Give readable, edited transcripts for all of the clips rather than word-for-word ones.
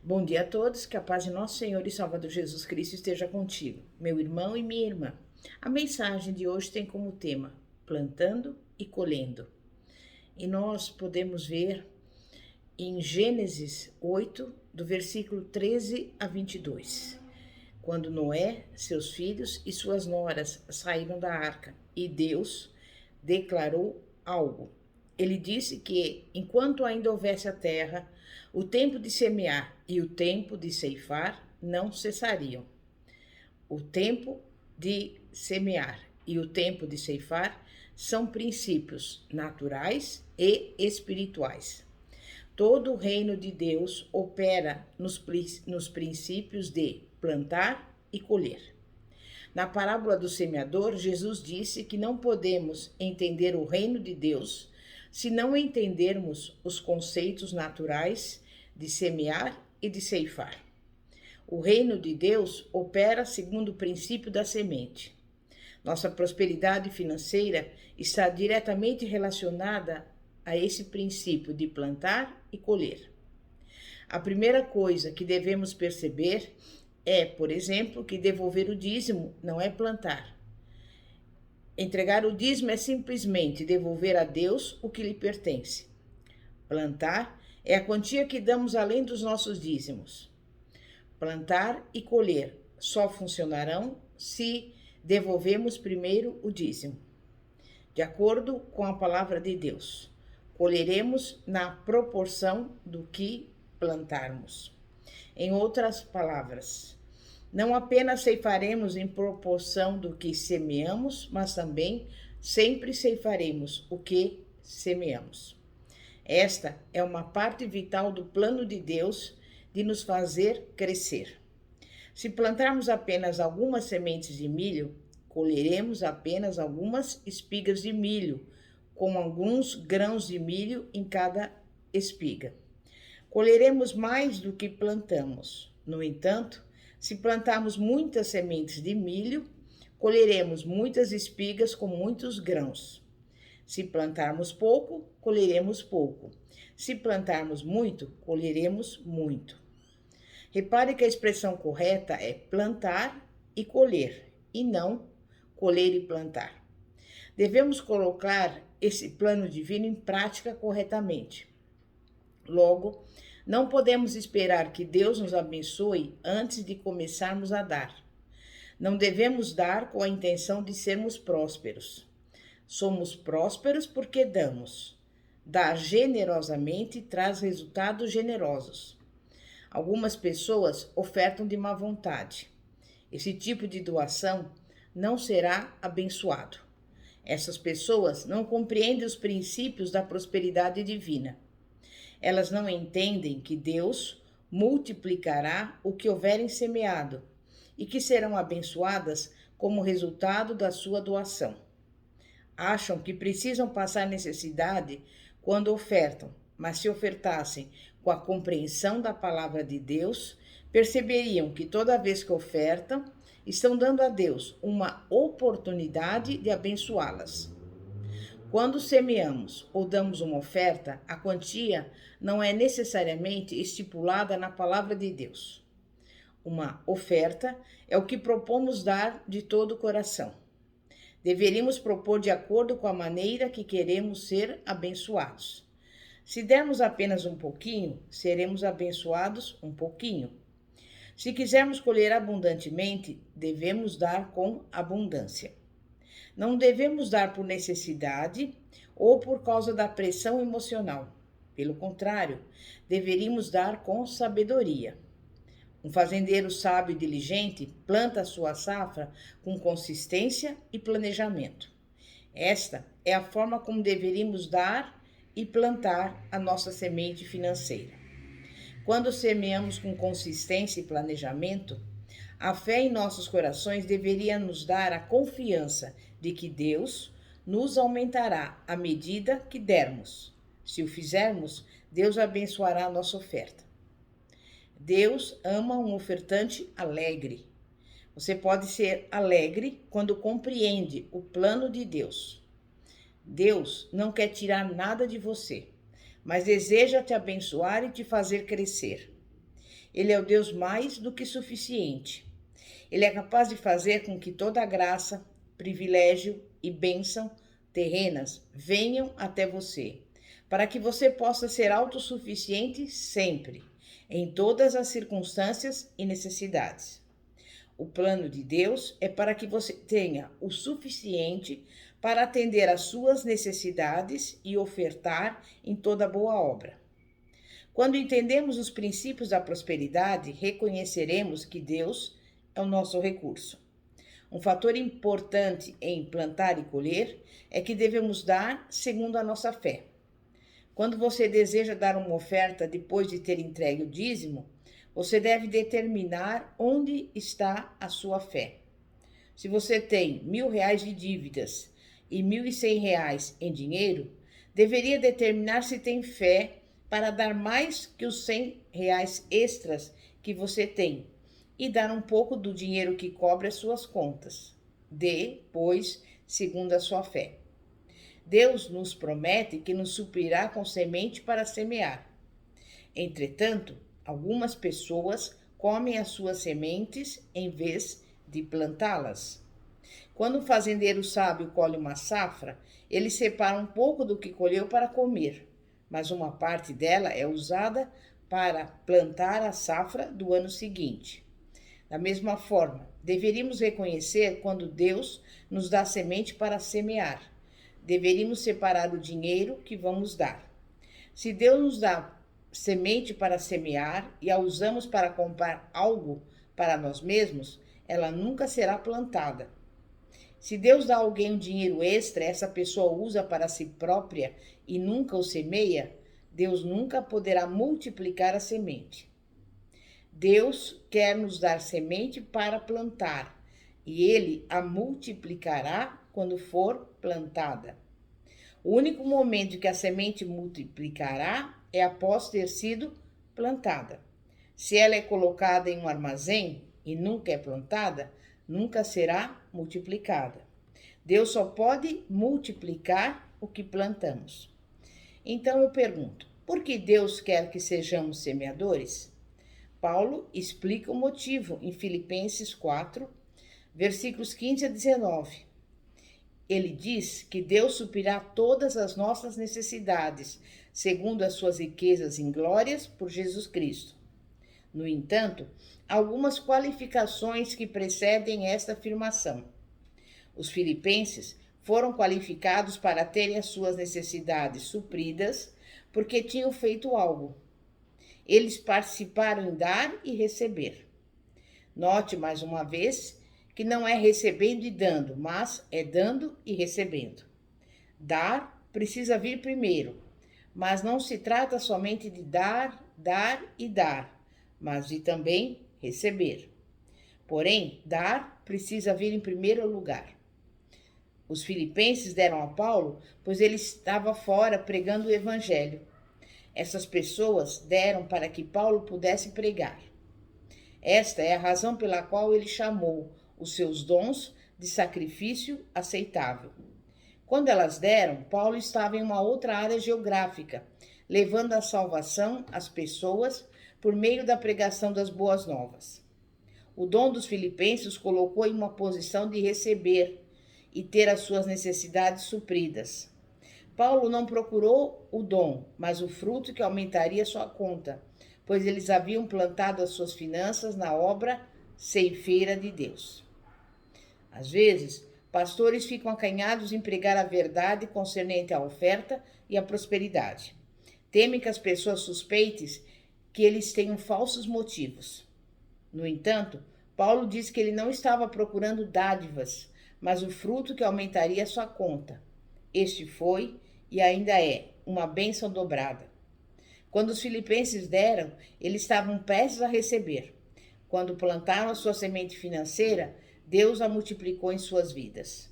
Bom dia a todos, que a paz de nosso Senhor e Salvador Jesus Cristo esteja contigo, meu irmão e minha irmã. A mensagem de hoje tem como tema plantando e colhendo. E nós podemos ver em Gênesis 8, do versículo 13 a 22, quando Noé, seus filhos e suas noras saíram da arca e Deus declarou algo. Ele disse que, enquanto ainda houvesse a terra, o tempo de semear e o tempo de ceifar não cessariam. O tempo de semear e o tempo de ceifar são princípios naturais e espirituais. Todo o reino de Deus opera nos princípios de plantar e colher. Na parábola do semeador, Jesus disse que não podemos entender o reino de Deus se não entendermos os conceitos naturais de semear e de ceifar. O reino de Deus opera segundo o princípio da semente. Nossa prosperidade financeira está diretamente relacionada a esse princípio de plantar e colher. A primeira coisa que devemos perceber é, por exemplo, que devolver o dízimo não é plantar. Entregar o dízimo é simplesmente devolver a Deus o que lhe pertence. Plantar é a quantia que damos além dos nossos dízimos. Plantar e colher só funcionarão se devolvemos primeiro o dízimo. De acordo com a palavra de Deus, colheremos na proporção do que plantarmos. Em outras palavras, não apenas ceifaremos em proporção do que semeamos, mas também sempre ceifaremos o que semeamos. Esta é uma parte vital do plano de Deus de nos fazer crescer. Se plantarmos apenas algumas sementes de milho, colheremos apenas algumas espigas de milho, com alguns grãos de milho em cada espiga. Colheremos mais do que plantamos. No entanto, se plantarmos muitas sementes de milho, colheremos muitas espigas com muitos grãos. Se plantarmos pouco, colheremos pouco. Se plantarmos muito, colheremos muito. Repare que a expressão correta é plantar e colher, e não colher e plantar. Devemos colocar esse plano divino em prática corretamente. Logo, não podemos esperar que Deus nos abençoe antes de começarmos a dar. Não devemos dar com a intenção de sermos prósperos. Somos prósperos porque damos. Dar generosamente traz resultados generosos. Algumas pessoas ofertam de má vontade. Esse tipo de doação não será abençoado. Essas pessoas não compreendem os princípios da prosperidade divina. Elas não entendem que Deus multiplicará o que houverem semeado e que serão abençoadas como resultado da sua doação. Acham que precisam passar necessidade quando ofertam, mas se ofertassem com a compreensão da palavra de Deus, perceberiam que toda vez que ofertam, estão dando a Deus uma oportunidade de abençoá-las. Quando semeamos ou damos uma oferta, a quantia não é necessariamente estipulada na palavra de Deus. Uma oferta é o que propomos dar de todo o coração. Deveríamos propor de acordo com a maneira que queremos ser abençoados. Se dermos apenas um pouquinho, seremos abençoados um pouquinho. Se quisermos colher abundantemente, devemos dar com abundância. Não devemos dar por necessidade ou por causa da pressão emocional. Pelo contrário, deveríamos dar com sabedoria. Um fazendeiro sábio e diligente planta a sua safra com consistência e planejamento. Esta é a forma como deveríamos dar e plantar a nossa semente financeira. Quando semeamos com consistência e planejamento, a fé em nossos corações deveria nos dar a confiança de que Deus nos aumentará à medida que dermos. Se o fizermos, Deus abençoará a nossa oferta. Deus ama um ofertante alegre. Você pode ser alegre quando compreende o plano de Deus. Deus não quer tirar nada de você, mas deseja te abençoar e te fazer crescer. Ele é o Deus mais do que suficiente. Ele é capaz de fazer com que toda a graça, privilégio e bênção terrenas venham até você, para que você possa ser autossuficiente sempre, em todas as circunstâncias e necessidades. O plano de Deus é para que você tenha o suficiente para atender às suas necessidades e ofertar em toda boa obra. Quando entendemos os princípios da prosperidade, reconheceremos que Deus é o nosso recurso. Um fator importante em plantar e colher é que devemos dar segundo a nossa fé. Quando você deseja dar uma oferta depois de ter entregue o dízimo, você deve determinar onde está a sua fé. Se você tem R$ 1.000 de dívidas e R$ 1.100 em dinheiro, deveria determinar se tem fé para dar mais que os R$ 100 extras que você tem e dar um pouco do dinheiro que cobre as suas contas. Dê, pois, segundo a sua fé. Deus nos promete que nos suprirá com semente para semear. Entretanto, algumas pessoas comem as suas sementes em vez de plantá-las. Quando o fazendeiro sábio colhe uma safra, ele separa um pouco do que colheu para comer, mas uma parte dela é usada para plantar a safra do ano seguinte. Da mesma forma, deveríamos reconhecer quando Deus nos dá semente para semear. Deveríamos separar o dinheiro que vamos dar. Se Deus nos dá semente para semear e a usamos para comprar algo para nós mesmos, ela nunca será plantada. Se Deus dá a alguém um dinheiro extra, essa pessoa usa para si própria e nunca o semeia, Deus nunca poderá multiplicar a semente. Deus quer nos dar semente para plantar, e Ele a multiplicará quando for plantada. O único momento que a semente multiplicará é após ter sido plantada. Se ela é colocada em um armazém e nunca é plantada, nunca será multiplicada. Deus só pode multiplicar o que plantamos. Então eu pergunto, por que Deus quer que sejamos semeadores? Paulo explica o motivo em Filipenses 4, versículos 15 a 19. Ele diz que Deus suprirá todas as nossas necessidades, segundo as suas riquezas em glórias por Jesus Cristo. No entanto, há algumas qualificações que precedem esta afirmação. Os filipenses foram qualificados para terem as suas necessidades supridas porque tinham feito algo. Eles participaram em dar e receber. Note mais uma vez que não é recebendo e dando, mas é dando e recebendo. Dar precisa vir primeiro, mas não se trata somente de dar, dar e dar, mas de também receber. Porém, dar precisa vir em primeiro lugar. Os filipenses deram a Paulo, pois ele estava fora pregando o evangelho. Essas pessoas deram para que Paulo pudesse pregar. Esta é a razão pela qual ele chamou os seus dons de sacrifício aceitável. Quando elas deram, Paulo estava em uma outra área geográfica, levando a salvação às pessoas por meio da pregação das boas novas. O dom dos filipenses colocou em uma posição de receber e ter as suas necessidades supridas. Paulo não procurou o dom, mas o fruto que aumentaria sua conta, pois eles haviam plantado as suas finanças na obra ceifeira de Deus. Às vezes, pastores ficam acanhados em pregar a verdade concernente à oferta e à prosperidade. Temem que as pessoas suspeitem que eles tenham falsos motivos. No entanto, Paulo diz que ele não estava procurando dádivas, mas o fruto que aumentaria sua conta. Este foi e ainda é uma bênção dobrada. Quando os filipenses deram, eles estavam prestes a receber. Quando plantaram a sua semente financeira, Deus a multiplicou em suas vidas.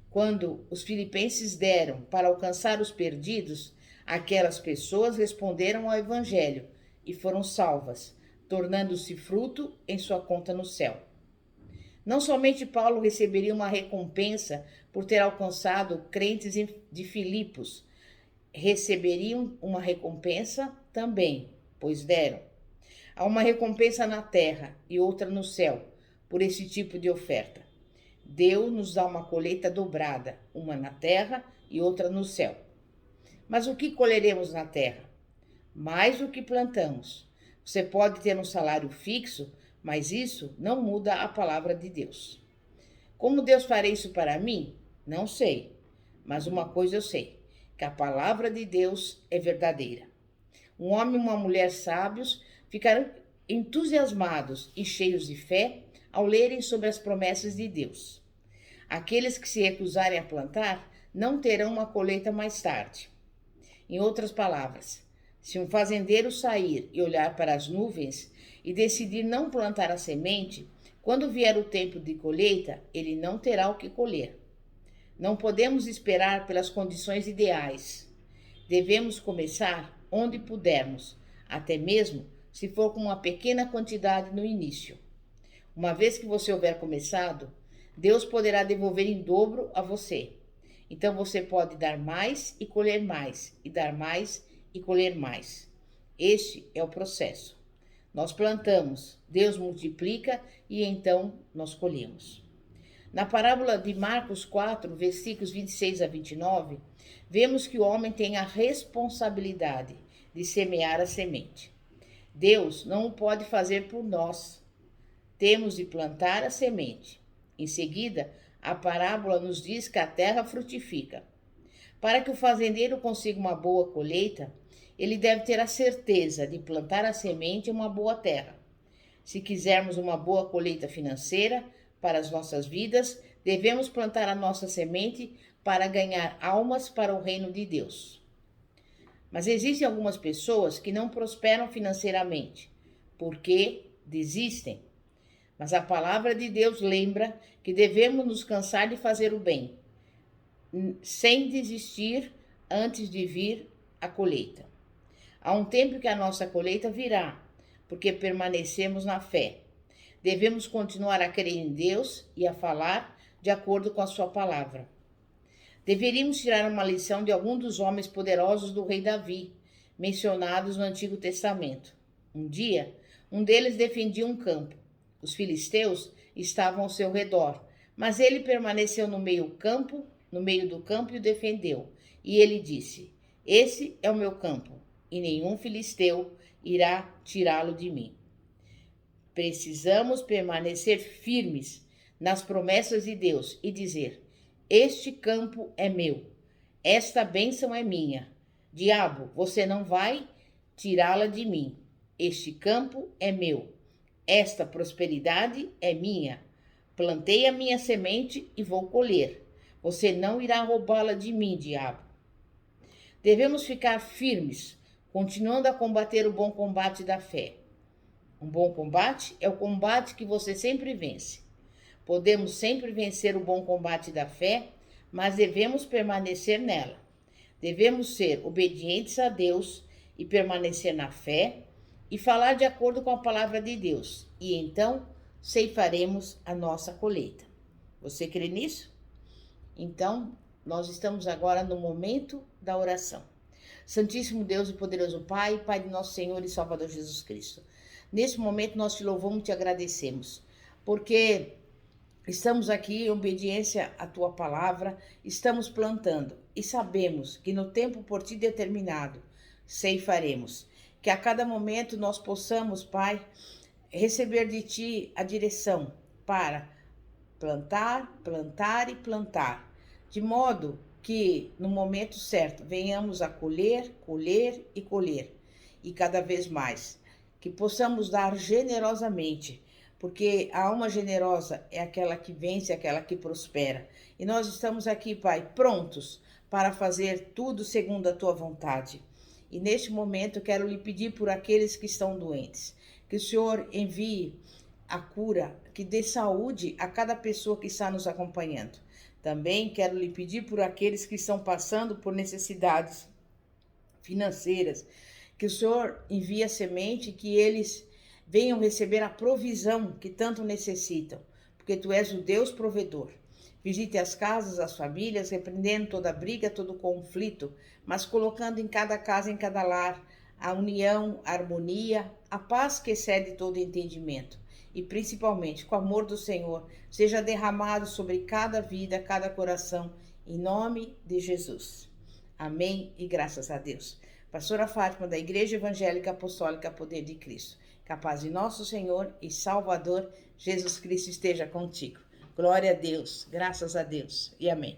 Quando os filipenses deram para alcançar os perdidos, aquelas pessoas responderam ao evangelho e foram salvas, tornando-se fruto em sua conta no céu. Não somente Paulo receberia uma recompensa por ter alcançado crentes de Filipos, receberiam uma recompensa também, pois deram. Há uma recompensa na terra e outra no céu por esse tipo de oferta. Deus nos dá uma colheita dobrada, uma na terra e outra no céu. Mas o que colheremos na terra? Mais do que plantamos. Você pode ter um salário fixo, mas isso não muda a palavra de Deus. Como Deus fará isso para mim? Não sei. Mas uma coisa eu sei, que a palavra de Deus é verdadeira. Um homem e uma mulher sábios ficaram entusiasmados e cheios de fé ao lerem sobre as promessas de Deus. Aqueles que se recusarem a plantar não terão uma colheita mais tarde. Em outras palavras, se um fazendeiro sair e olhar para as nuvens e decidir não plantar a semente, quando vier o tempo de colheita, ele não terá o que colher. Não podemos esperar pelas condições ideais. Devemos começar onde pudermos, até mesmo se for com uma pequena quantidade no início. Uma vez que você houver começado, Deus poderá devolver em dobro a você. Então você pode dar mais e colher mais, e dar mais e colher mais. Este é o processo. Nós plantamos, Deus multiplica e então nós colhemos. Na parábola de Marcos 4, versículos 26 a 29, vemos que o homem tem a responsabilidade de semear a semente. Deus não o pode fazer por nós. Temos de plantar a semente. Em seguida, a parábola nos diz que a terra frutifica. Para que o fazendeiro consiga uma boa colheita, ele deve ter a certeza de plantar a semente em uma boa terra. Se quisermos uma boa colheita financeira para as nossas vidas, devemos plantar a nossa semente para ganhar almas para o reino de Deus. Mas existem algumas pessoas que não prosperam financeiramente, porque desistem. Mas a palavra de Deus lembra que devemos nos cansar de fazer o bem, sem desistir antes de vir a colheita. Há um tempo que a nossa colheita virá, porque permanecemos na fé. Devemos continuar a crer em Deus e a falar de acordo com a sua palavra. Deveríamos tirar uma lição de algum dos homens poderosos do rei Davi, mencionados no Antigo Testamento. Um dia, um deles defendia um campo. Os filisteus estavam ao seu redor, mas ele permaneceu no meio do campo e o defendeu. E ele disse: "Esse é o meu campo, e nenhum filisteu irá tirá-lo de mim." Precisamos permanecer firmes nas promessas de Deus e dizer: "Este campo é meu, esta bênção é minha. Diabo, você não vai tirá-la de mim. Este campo é meu, esta prosperidade é minha. Plantei a minha semente e vou colher. Você não irá roubá-la de mim, diabo." Devemos ficar firmes, continuando a combater o bom combate da fé. Um bom combate é o combate que você sempre vence. Podemos sempre vencer o bom combate da fé, mas devemos permanecer nela. Devemos ser obedientes a Deus e permanecer na fé e falar de acordo com a palavra de Deus. E então ceifaremos a nossa colheita. Você crê nisso? Então, nós estamos agora no momento da oração. Santíssimo Deus e poderoso Pai, Pai de nosso Senhor e Salvador Jesus Cristo. Nesse momento nós te louvamos e te agradecemos, porque estamos aqui em obediência à tua palavra, estamos plantando e sabemos que no tempo por ti determinado ceifaremos. Que a cada momento nós possamos, Pai, receber de ti a direção para plantar, plantar e plantar, de modo que no momento certo venhamos a colher, colher e colher, e cada vez mais, que possamos dar generosamente, porque a alma generosa é aquela que vence, aquela que prospera. E nós estamos aqui, Pai, prontos para fazer tudo segundo a tua vontade. E neste momento quero lhe pedir por aqueles que estão doentes, que o Senhor envie a cura, que dê saúde a cada pessoa que está nos acompanhando. Também quero lhe pedir por aqueles que estão passando por necessidades financeiras, que o Senhor envie a semente, que eles venham receber a provisão que tanto necessitam, porque tu és o Deus provedor. Visite as casas, as famílias, repreendendo toda briga, todo conflito, mas colocando em cada casa, em cada lar, a união, a harmonia, a paz que excede todo entendimento e principalmente que o amor do Senhor seja derramado sobre cada vida, cada coração, em nome de Jesus. Amém e graças a Deus. Pastora Fátima, da Igreja Evangélica Apostólica Poder de Cristo. Que a paz de nosso Senhor e Salvador Jesus Cristo esteja contigo. Glória a Deus, graças a Deus e amém.